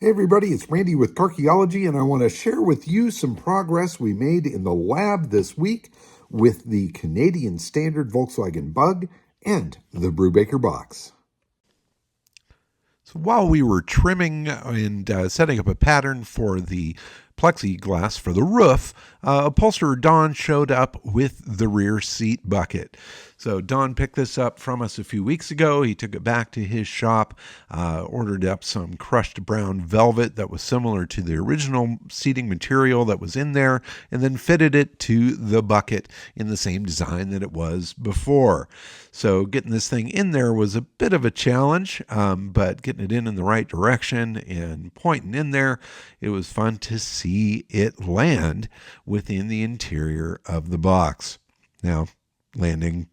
Hey everybody, it's Randy with Carchaeology, and I want to share with you some progress we made in the lab this week with the Canadian Standard Volkswagen Bug and the Brubaker Box. So while we were trimming and setting up a pattern for the plexiglass for the roof, upholsterer Don showed up with the rear seat bucket. So Don picked this up from us a few weeks ago. He took it back to his shop, ordered up some crushed brown velvet that was similar to the original seating material that was in there, and then fitted it to the bucket in the same design that it was before. So getting this thing in there was a bit of a challenge, but getting it in the right direction and pointing in there, it was fun to see it land within the interior of the box. Now, landing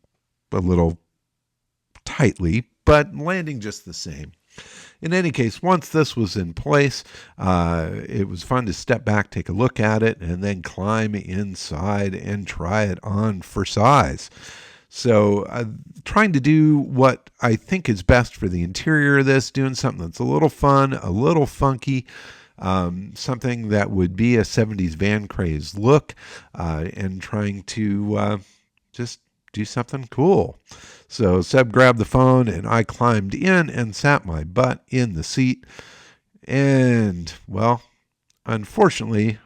a little tightly, but landing just the same. In any case, once this was in place, it was fun to step back, take a look at it, and then climb inside and try it on for size. So trying to do what I think is best for the interior of this, doing something that's a little fun, a little funky, something that would be a 70s van craze look, and trying to just do something cool. So Seb grabbed the phone and I climbed in and sat my butt in the seat. And, well, unfortunately,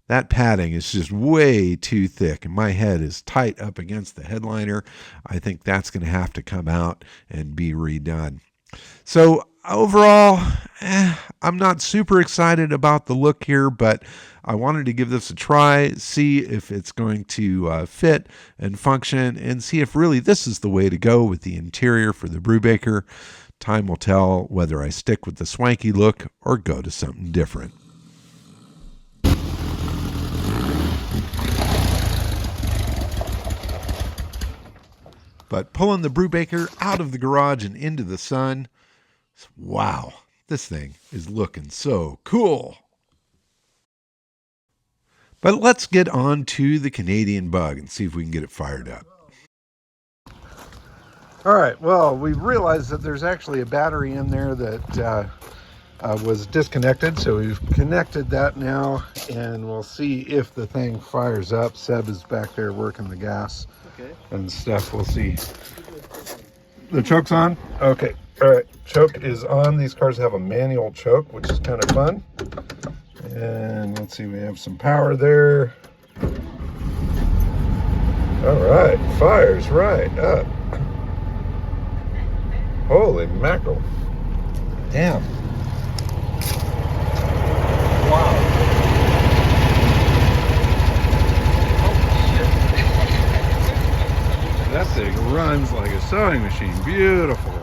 that padding is just way too thick and my head is tight up against the headliner. I think that's going to have to come out and be redone. So overall, I'm not super excited about the look here, but I wanted to give this a try, see if it's going to fit and function, and see if really this is the way to go with the interior for the Brubaker. Time will tell whether I stick with the swanky look or go to something different. But pulling the Brubaker out of the garage and into the sun, wow, this thing is looking so cool. But let's get on to the Canadian Bug and see if we can get it fired up. All right, well, we realized that there's actually a battery in there that was disconnected, so we've connected that now, and we'll see if the thing fires up. Seb is back there working the gas and stuff. We'll see. The choke's on? Okay. All right. Choke is on. These cars have a manual choke, which is kind of fun. And let's see, we have some power there. All right. Fires right up. Holy mackerel. Damn. Wow. That thing runs like a sewing machine. Beautiful.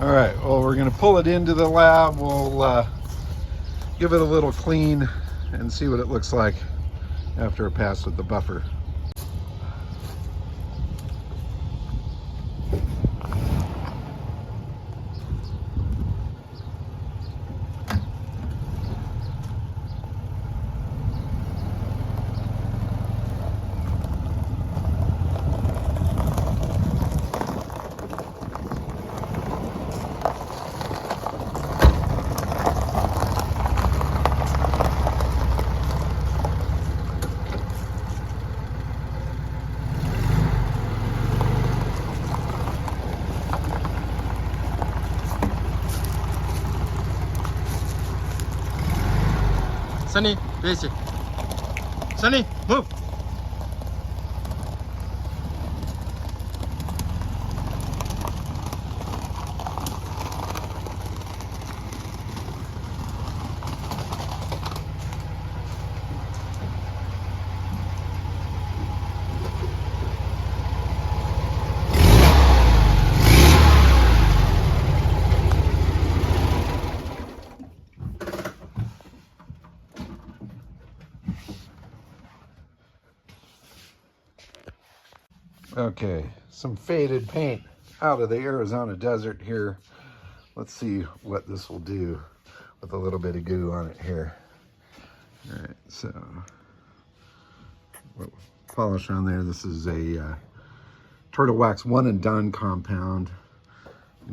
All right, well, we're going to pull it into the lab. We'll give it a little clean and see what it looks like after a pass with the buffer. Sunny, basic. Sunny, move. Okay, some faded paint out of the Arizona desert here. Let's see what this will do with a little bit of goo on it here. All right, so polish on there. This is a Turtle Wax one and done compound.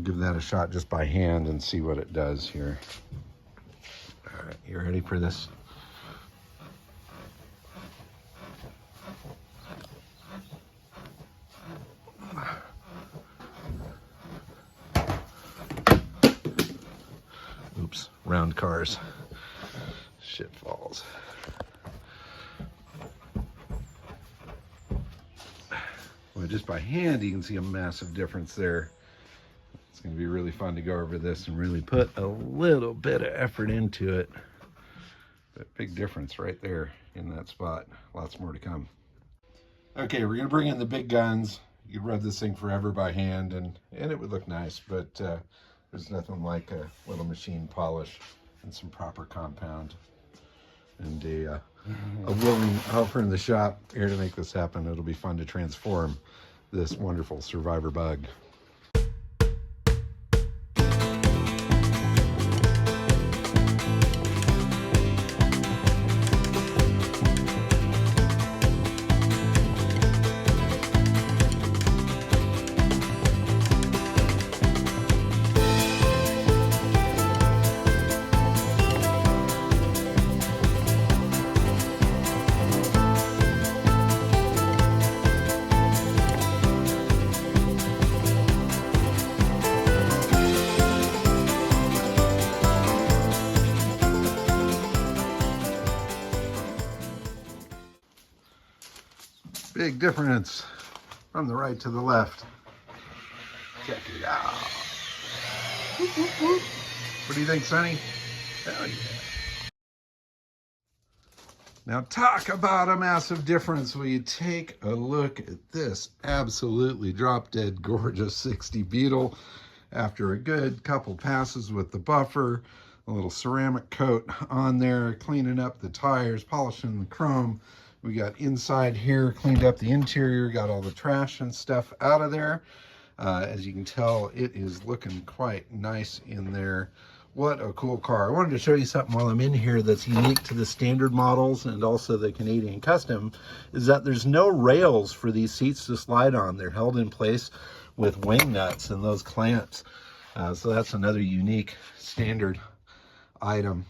Give that a shot just by hand and see what it does here. All right, you ready for this? Oops, round cars. Shit falls. Well, just by hand, you can see a massive difference there. It's going to be really fun to go over this and really put a little bit of effort into it. But big difference right there in that spot. Lots more to come. Okay, we're going to bring in the big guns. You could rub this thing forever by hand, and it would look nice, but there's nothing like a little machine polish and some proper compound. And a willing helper in the shop here to make this happen. It'll be fun to transform this wonderful survivor bug. Big difference from the right to the left. Check it out. Whoop, whoop, whoop. What do you think, Sonny? Hell yeah. Now talk about a massive difference. Will you take a look at this absolutely drop dead gorgeous 60 Beetle after a good couple passes with the buffer, a little ceramic coat on there, cleaning up the tires, polishing the chrome. We got inside here, cleaned up the interior, got all the trash and stuff out of there. As you can tell, it is looking quite nice in there. What a cool car. I wanted to show you something while I'm in here that's unique to the standard models and also the Canadian Custom, is that there's no rails for these seats to slide on. They're held in place with wing nuts and those clamps. So that's another unique standard item.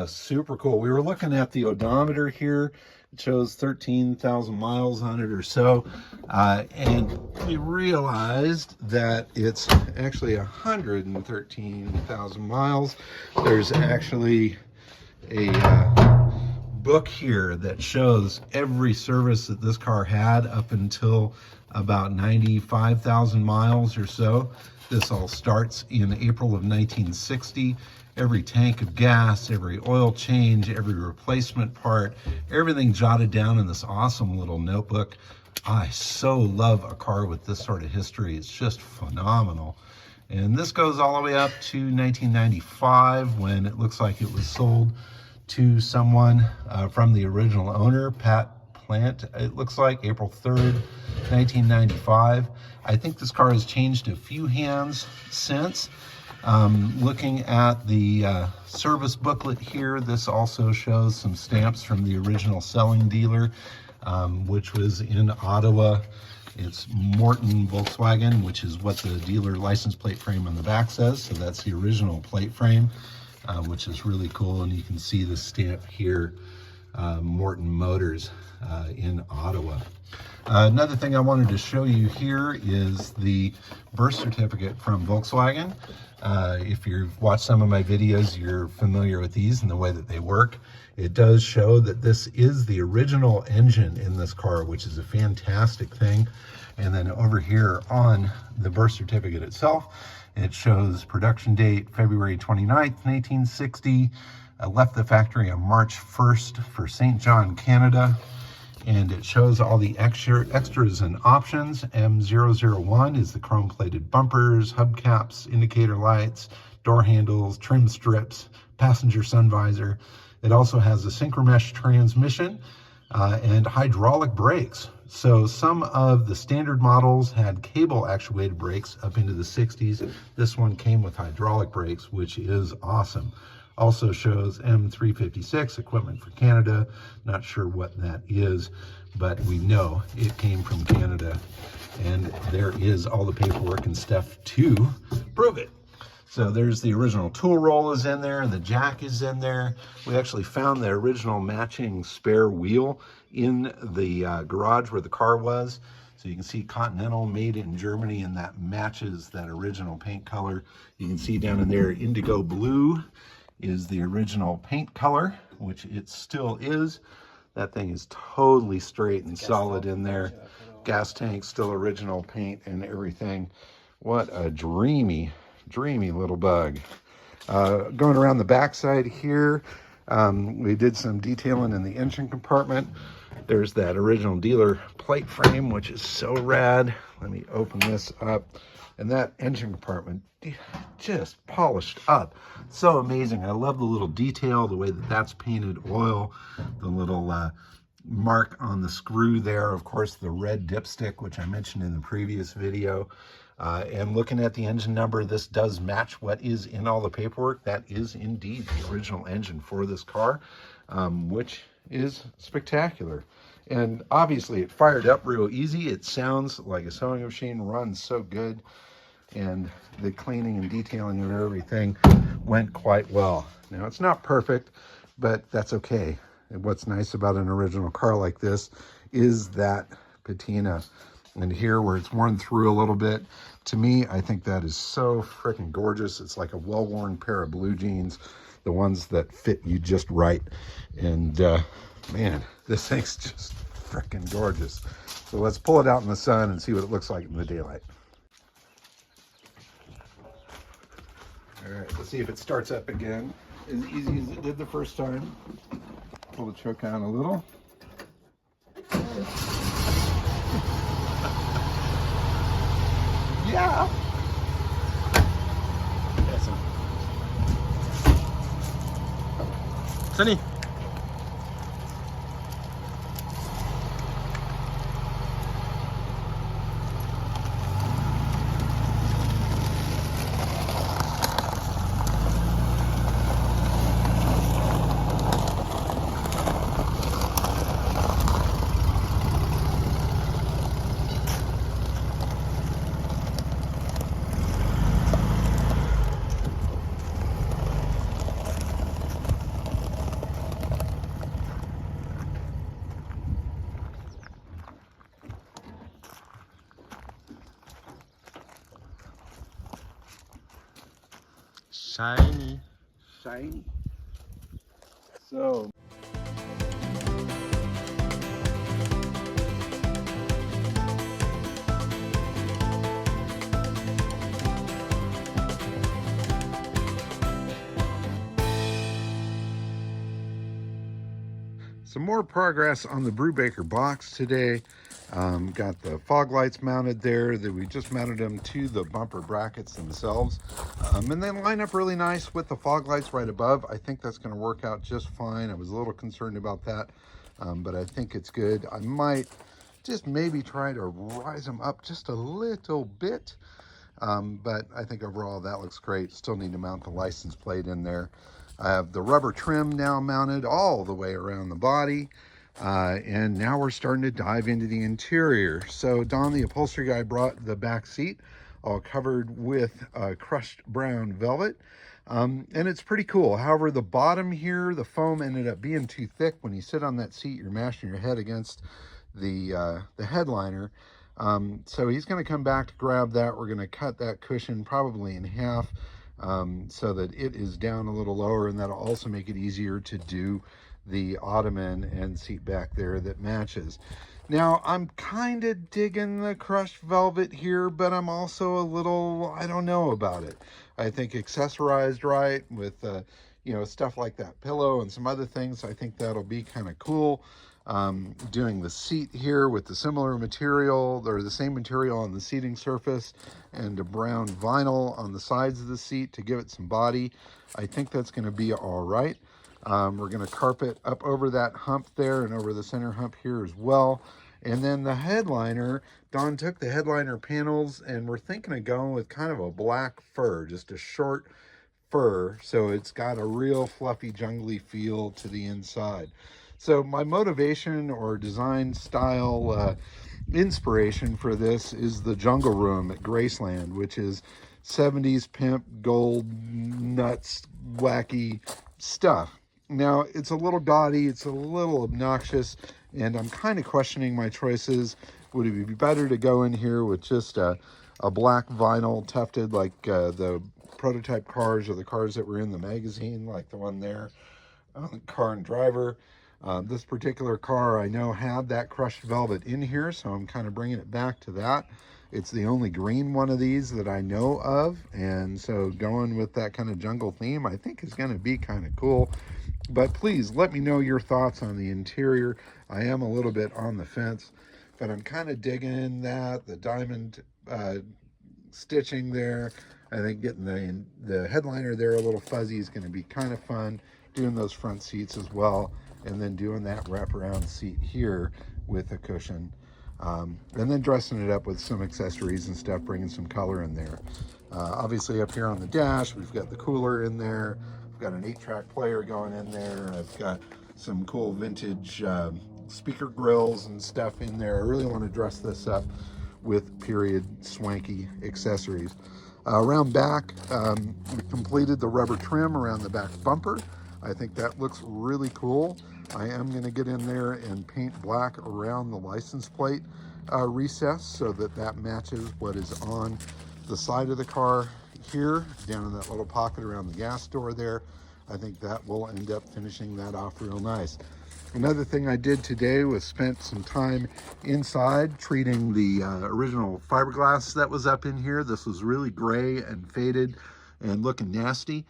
Super cool. We were looking at the odometer here. It shows 13,000 miles on it or so. And we realized that it's actually 113,000 miles. There's actually a book here that shows every service that this car had up until about 95,000 miles or so. This all starts in April of 1960. Every tank of gas, every oil change, every replacement part, everything jotted down in this awesome little notebook. I so love a car with this sort of history. It's just phenomenal. And this goes all the way up to 1995 when it looks like it was sold to someone from the original owner, Pat Plant. It looks like April 3rd, 1995. I think this car has changed a few hands since. Looking at the service booklet here, this also shows some stamps from the original selling dealer, which was in Ottawa. It's Morton Volkswagen, which is what the dealer license plate frame on the back says. So that's the original plate frame, which is really cool. And you can see the stamp here, Morton Motors in Ottawa. Another thing I wanted to show you here is the birth certificate from Volkswagen. If you've watched some of my videos, you're familiar with these and the way that they work. It does show that this is the original engine in this car, which is a fantastic thing. And then over here on the birth certificate itself, it shows production date February 29th, 1960. Left the factory on March 1st for St. John, Canada. And it shows all the extras and options. M001 is the chrome-plated bumpers, hubcaps, indicator lights, door handles, trim strips, passenger sun visor. It also has a synchromesh transmission and hydraulic brakes. So some of the standard models had cable actuated brakes up into the 60s. This one came with hydraulic brakes, which is awesome. Also shows M356, equipment for Canada. Not sure what that is, but we know it came from Canada, and there is all the paperwork and stuff to prove it. So there's the original tool roll is in there, the jack is in there. We actually found the original matching spare wheel in the garage where the car was. So you can see Continental made in Germany, and that matches that original paint color. You can see down in there, indigo blue is the original paint color, which it still is. That thing is totally straight and solid in there. Gas tank, still original paint and everything. What a dreamy little bug. Going around the backside here, we did some detailing in the engine compartment. There's that original dealer plate frame, which is so rad. Let me open this up. And that engine compartment just polished up. So amazing. I love the little detail, the way that that's painted oil, the little mark on the screw there. Of course, the red dipstick, which I mentioned in the previous video. And looking at the engine number, this does match what is in all the paperwork. That is indeed the original engine for this car, which is spectacular. And obviously it fired up real easy. It sounds like a sewing machine, runs so good. And the cleaning and detailing of everything went quite well. Now, it's not perfect, but that's okay. And what's nice about an original car like this is that patina. And here where it's worn through a little bit, to me, I think that is so freaking gorgeous. It's like a well-worn pair of blue jeans, the ones that fit you just right. And man, this thing's just freaking gorgeous. So let's pull it out in the sun and see what it looks like in the daylight. All right, let's see if it starts up again as easy as it did the first time. Pull the choke out a little. Yeah. Sunny. Shiny. Shiny. So. Some more progress on the Brubaker box today. Got the fog lights mounted there. That we just mounted them to the bumper brackets themselves. And they line up really nice with the fog lights right above. I think that's going to work out just fine. I was a little concerned about that, but I think it's good. I might just maybe try to rise them up just a little bit. But I think overall that looks great. Still need to mount the license plate in there. I have the rubber trim now mounted all the way around the body. And now we're starting to dive into the interior. So Don, the upholstery guy, brought the back seat all covered with crushed brown velvet. And it's pretty cool. However, the bottom here, the foam ended up being too thick. When you sit on that seat, you're mashing your head against the headliner. So he's going to come back to grab that. We're going to cut that cushion probably in half so that it is down a little lower, and that'll also make it easier to do the ottoman and seat back there that matches. Now, I'm kind of digging the crushed velvet here, but I'm also a little, I don't know about it. I think accessorized right with, stuff like that pillow and some other things, I think that'll be kind of cool. Doing the seat here with the similar material, or the same material on the seating surface, and a brown vinyl on the sides of the seat to give it some body. I think that's going to be all right. We're going to carpet up over that hump there and over the center hump here as well. And then the headliner, Don took the headliner panels, and we're thinking of going with kind of a black fur, just a short fur, so it's got a real fluffy, jungly feel to the inside. So my motivation or design style inspiration for this is the Jungle Room at Graceland, which is 70s pimp, gold, nuts, wacky stuff. Now, it's a little gaudy, it's a little obnoxious, and I'm kind of questioning my choices. Would it be better to go in here with just a black vinyl tufted like the prototype cars or the cars that were in the magazine, like the one there, Car and Driver? This particular car I know had that crushed velvet in here, so I'm kind of bringing it back to that. It's the only green one of these that I know of, and so going with that kind of jungle theme I think is going to be kind of cool. But please let me know your thoughts on the interior. I am a little bit on the fence, but I'm kind of digging that, the diamond stitching there. I think getting the headliner there a little fuzzy is going to be kind of fun. Doing those front seats as well, and then doing that wraparound seat here with a cushion, and then dressing it up with some accessories and stuff, bringing some color in there. Obviously up here on the dash, we've got the cooler in there. I've got an 8-track player going in there. I've got some cool vintage speaker grills and stuff in there. I really want to dress this up with period swanky accessories. Around back, we completed the rubber trim around the back bumper. I think that looks really cool. I am going to get in there and paint black around the license plate recess so that that matches what is on the side of the car here, down in that little pocket around the gas door there. I think that will end up finishing that off real nice. Another thing I did today was spent some time inside treating the original fiberglass that was up in here. This was really gray and faded and looking nasty.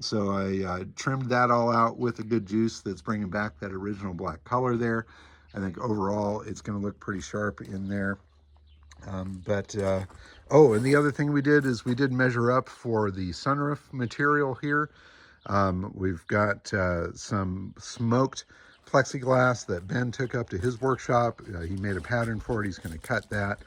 So I trimmed that all out with a good juice that's bringing back that original black color there. I think overall it's going to look pretty sharp in there. Oh, and the other thing we did is we did measure up for the sunroof material here. We've got some smoked plexiglass that Ben took up to his workshop. He made a pattern for it. He's going to cut that,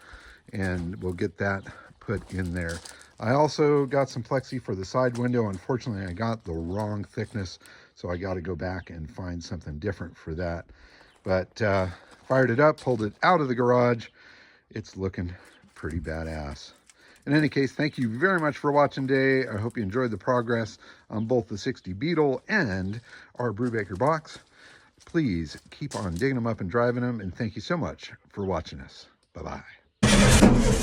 and we'll get that put in there. I also got some plexi for the side window. Unfortunately, I got the wrong thickness, so I got to go back and find something different for that. But fired it up, pulled it out of the garage. It's looking pretty badass. In any case, thank you very much for watching today. I hope you enjoyed the progress on both the 60 Beetle and our Brubaker Box. Please keep on digging them up and driving them, and thank you so much for watching us. Bye-bye.